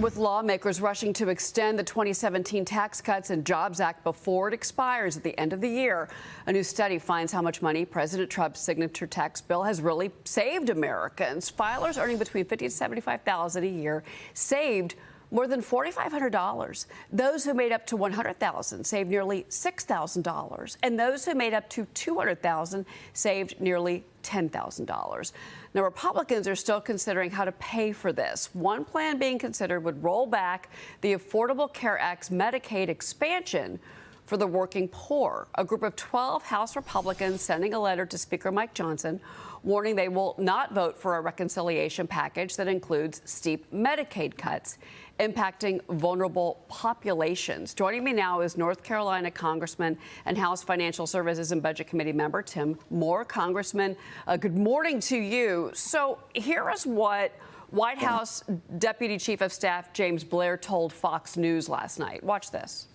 With lawmakers rushing to extend the 2017 Tax Cuts and Jobs Act before it expires at the end of the year, a new study finds how much money President Trump's signature tax bill has really saved Americans. Filers earning between $50,000 to $75,000 a year saved more than $4,500. Those who made up to $100,000 saved nearly $6,000, and those who made up to $200,000 saved nearly $10,000. Now, Republicans are still considering how to pay for this. One plan being considered would roll back the Affordable Care Act's Medicaid expansion for the working poor. A group of 12 House Republicans sending a letter to Speaker Mike Johnson warning they will not vote for a reconciliation package that includes steep Medicaid cuts impacting vulnerable populations. Joining me now is North Carolina Congressman and House Financial Services and Budget Committee member Tim Moore. Congressman, good morning to you. So here is what White House Deputy Chief of Staff James Blair told Fox News last night. Watch this.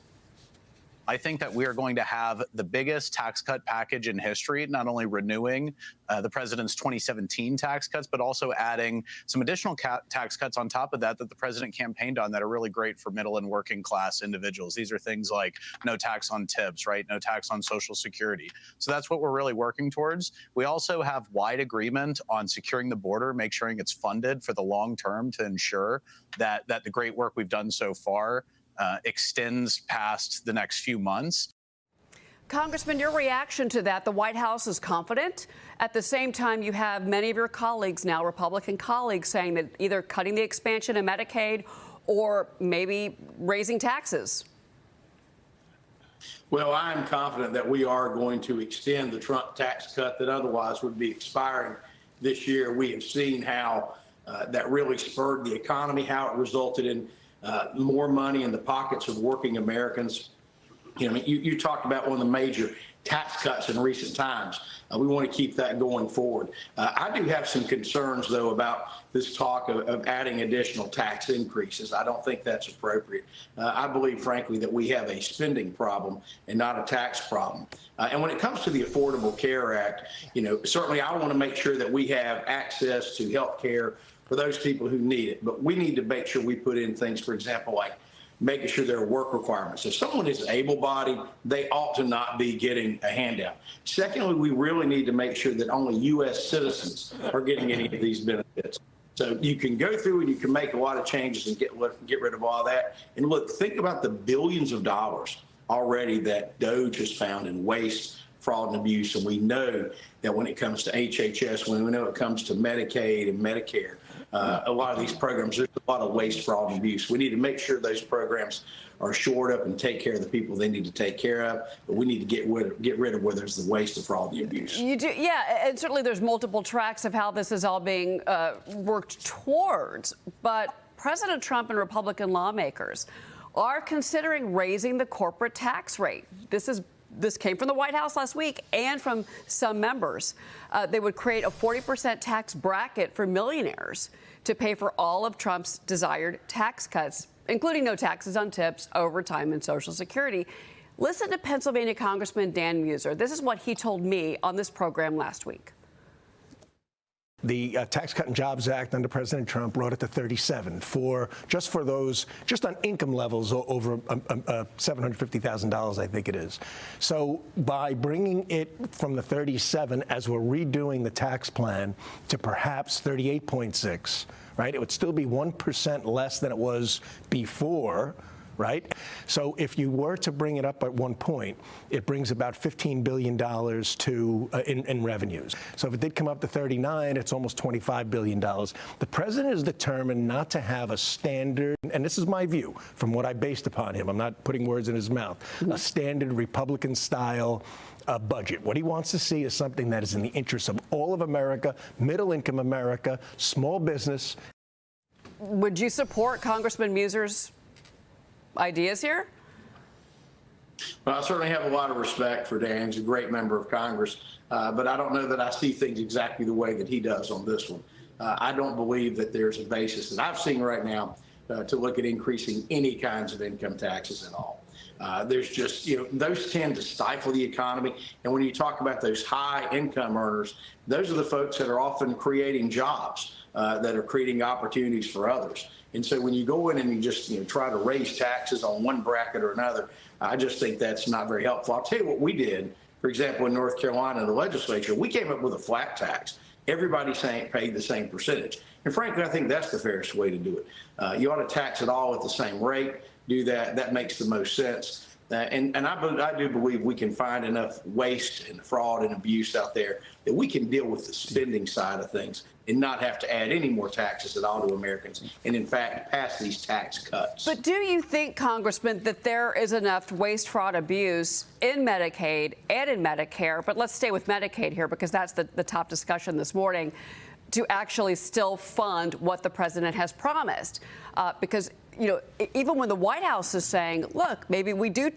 I think that we are going to have the biggest tax cut package in history, not only renewing the president's 2017 tax cuts, but also adding some additional tax cuts on top of that the president campaigned on that are really great for middle and working class individuals. These are things like no tax on tips, right? No tax on Social Security. So that's what we're really working towards. We also have wide agreement on securing the border, make sure it's funded for the long term to ensure that the great work we've done so far extends past the next few months. Congressman, your reaction to that, the White House is confident. At the same time, you have many of your colleagues now, Republican colleagues, saying that either cutting the expansion of Medicaid or maybe raising taxes. Well, I'm confident that we are going to extend the Trump tax cut that otherwise would be expiring this year. We have seen how that really spurred the economy, how it resulted in more money in the pockets of working Americans. You talked about one of the major tax cuts in recent times. We want to keep that going forward. I do have some concerns, though, about this talk of adding additional tax increases. I don't think that's appropriate. I believe, frankly, that we have a spending problem and not a tax problem. And when it comes to the Affordable Care Act, certainly I want to make sure that we have access to health care for those people who need it. But we need to make sure we put in things, for example, like making sure there are work requirements. If someone is able-bodied, they ought to not be getting a handout. Secondly, we really need to make sure that only U.S. citizens are getting any of these benefits. So you can go through and you can make a lot of changes and get rid of all that. And look, think about the billions of dollars already that DOJ has found in waste, fraud, and abuse. And we know that when it comes to HHS, when we know it comes to Medicaid and Medicare, a lot of these programs, there's a lot of waste, fraud, and abuse. We need to make sure those programs are shored up and take care of the people they need to take care of. But we need to get rid of where there's the waste, the fraud, the abuse. You do, yeah, and certainly there's multiple tracks of how this is all being worked towards. But President Trump and Republican lawmakers are considering raising the corporate tax rate. This came from the White House last week and from some members. They would create a 40% tax bracket for millionaires to pay for all of Trump's desired tax cuts, including no taxes on tips, overtime, and Social Security. Listen to Pennsylvania Congressman Dan Muser. This is what he told me on this program last week. The Tax Cut and Jobs Act under President Trump brought it to 37 just for those on income levels over $750,000, I think it is. So by bringing it from the 37 as we're redoing the tax plan to perhaps 38.6, right? It would still be 1% less than it was before. Right? So if you were to bring it up at one point, it brings about $15 billion in revenues. So if it did come up to 39, it's almost $25 billion. The president is determined not to have a standard, and this is my view from what I based upon him, I'm not putting words in his mouth, a standard Republican-style budget. What he wants to see is something that is in the interest of all of America, middle-income America, small business. Would you support Congressman Muser's ideas here? Well, I certainly have a lot of respect for Dan. He's a great member of Congress, but I don't know that I see things exactly the way that he does on this one. I don't believe that there's a basis that I've seen right now to look at increasing any kinds of income taxes at all. There's just, those tend to stifle the economy. And when you talk about those high income earners, those are the folks that are often creating jobs. that are creating opportunities for others. And so when you go in and you just try to raise taxes on one bracket or another, I just think that's not very helpful. I'll tell you what we did. For example, in North Carolina, the legislature, we came up with a flat tax. Everybody paid the same percentage. And frankly, I think that's the fairest way to do it. You ought to tax it all at the same rate. Do that. That makes the most sense. And I do believe we can find enough waste and fraud and abuse out there that we can deal with the spending side of things and not have to add any more taxes at all to Americans, and in fact pass these tax cuts. But do you think, Congressman, that there is enough waste, fraud, abuse in Medicaid and in Medicare, but let's stay with Medicaid here because that's the top discussion this morning, to actually still fund what the president has promised? Because even when the White House is saying, look, maybe we do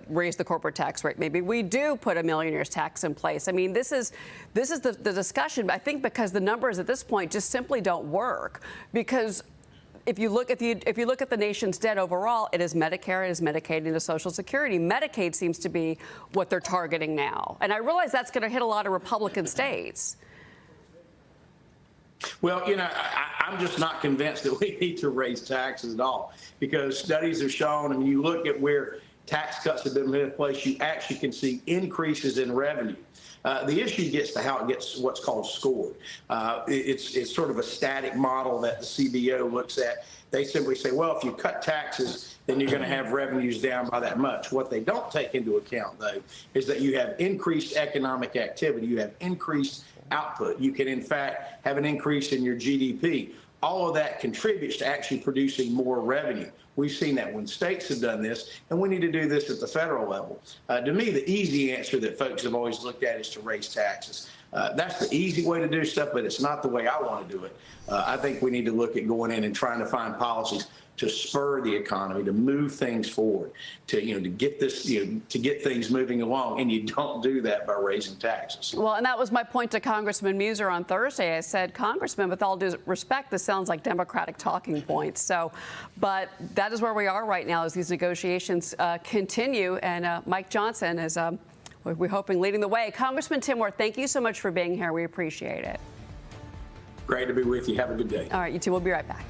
raise the corporate tax rate, maybe we do put a millionaire's tax in place. I mean, this is the discussion, I think, because the numbers at this point just simply don't work. Because if you look at the nation's debt overall, it is Medicare, it is Medicaid, and it is Social Security. Medicaid seems to be what they're targeting now. And I realize that's going to hit a lot of Republican states. Well, I'm just not convinced that we need to raise taxes at all, because studies have shown, and you look at where tax cuts have been put in place, you actually can see increases in revenue. The issue gets to how it gets what's called scored. It's sort of a static model that the CBO looks at. They simply say, well, if you cut taxes, then you're going to have revenues down by that much. What they don't take into account, though, is that you have increased economic activity. You have increased output. You can, in fact, have an increase in your GDP. All of that contributes to actually producing more revenue. We've seen that when states have done this, and we need to do this at the federal level. To me, the easy answer that folks have always looked at is to raise taxes. That's the easy way to do stuff, but it's not the way I want to do it. I think we need to look at going in and trying to find policies to spur the economy, to move things forward, to get this, to get things moving along, and you don't do that by raising taxes. Well, and that was my point to Congressman Muser on Thursday. I said, Congressman, with all due respect, this sounds like Democratic talking points. So, but that is where we are right now as these negotiations continue, and Mike Johnson is, we're hoping, leading the way. Congressman Tim Moore, thank you so much for being here. We appreciate it. Great to be with you. Have a good day. All right, you two. We'll be right back.